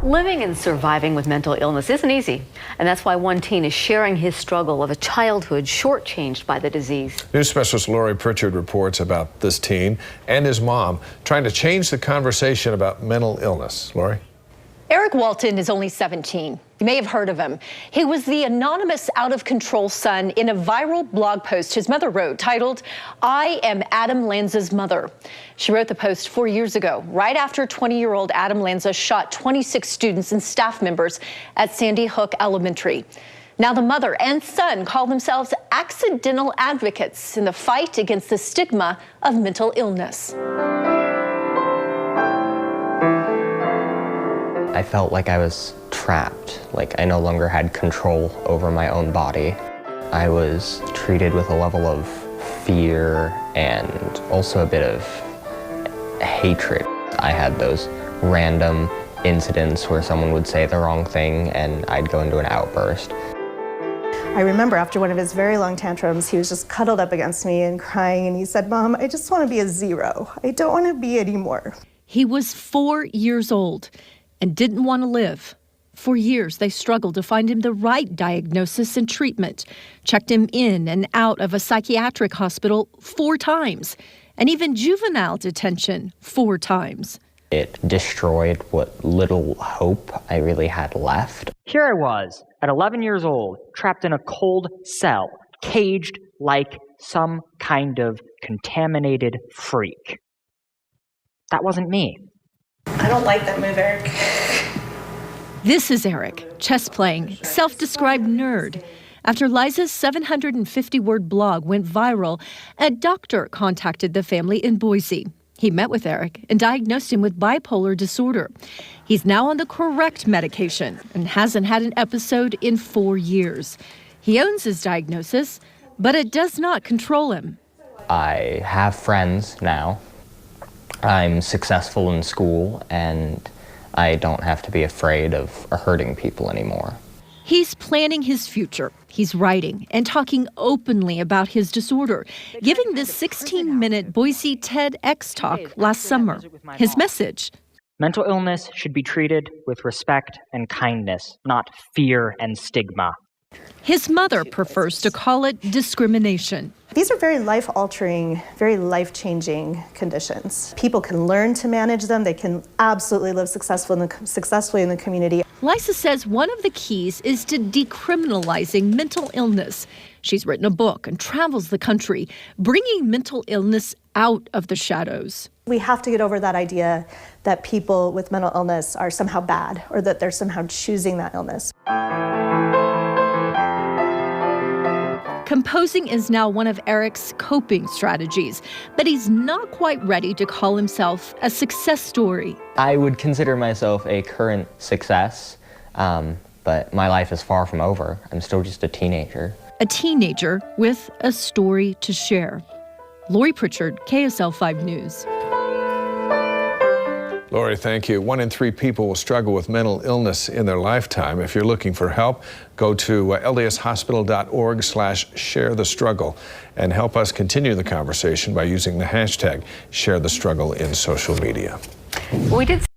Living and surviving with mental illness isn't easy, and that's why one teen is sharing his struggle of a childhood shortchanged by the disease. News specialist Lori Prichard reports about this teen and his mom trying to change the conversation about mental illness. Lori? Eric Walton is only 17. You may have heard of him. He was the anonymous, out-of-control son in a viral blog post his mother wrote titled, "I am Adam Lanza's mother." She wrote the post 4 years ago, right after 20-year-old Adam Lanza shot 26 students and staff members at Sandy Hook Elementary. Now the mother and son call themselves accidental advocates in the fight against the stigma of mental illness. I felt like I was trapped, like I no longer had control over my own body. I was treated with a level of fear and also a bit of hatred. I had those random incidents where someone would say the wrong thing and I'd go into an outburst. I remember after one of his very long tantrums, he was just cuddled up against me and crying, and he said, "Mom, I just want to be a zero. I don't want to be anymore." He was 4 years old and didn't want to live. For years, they struggled to find him the right diagnosis and treatment, checked him in and out of a psychiatric hospital 4 times, and even juvenile detention 4 times. It destroyed what little hope I really had left. Here I was, at 11 years old, trapped in a cold cell, caged like some kind of contaminated freak. That wasn't me. I don't like that move, Eric. This is Eric, chess-playing, self-described nerd. After Liza's 750-word blog went viral, a doctor contacted the family in Boise. He met with Eric and diagnosed him with bipolar disorder. He's now on the correct medication and hasn't had an episode in 4 years. He owns his diagnosis, but it does not control him. I have friends now. I'm successful in school, and I don't have to be afraid of hurting people anymore. He's planning his future. He's writing and talking openly about his disorder, giving this 16-minute Boise TEDx talk last summer. His message: Mental illness should be treated with respect and kindness, not fear and stigma. His mother prefers to call it discrimination. These are very life-altering, very life-changing conditions. People can learn to manage them. They can absolutely live successfully in the community. Liza says one of the keys is to decriminalizing mental illness. She's written a book and travels the country, bringing mental illness out of the shadows. We have to get over that idea that people with mental illness are somehow bad or that they're somehow choosing that illness. Composing is now one of Eric's coping strategies, but he's not quite ready to call himself a success story. I would consider myself a current success, but my life is far from over. I'm still just a teenager. A teenager with a story to share. Lori Prichard, KSL 5 News. Lori, thank you. 1 in 3 people will struggle with mental illness in their lifetime. If you're looking for help, go to ldshospital.org/sharethestruggle and help us continue the conversation by using the hashtag #ShareTheStruggle in social media. We did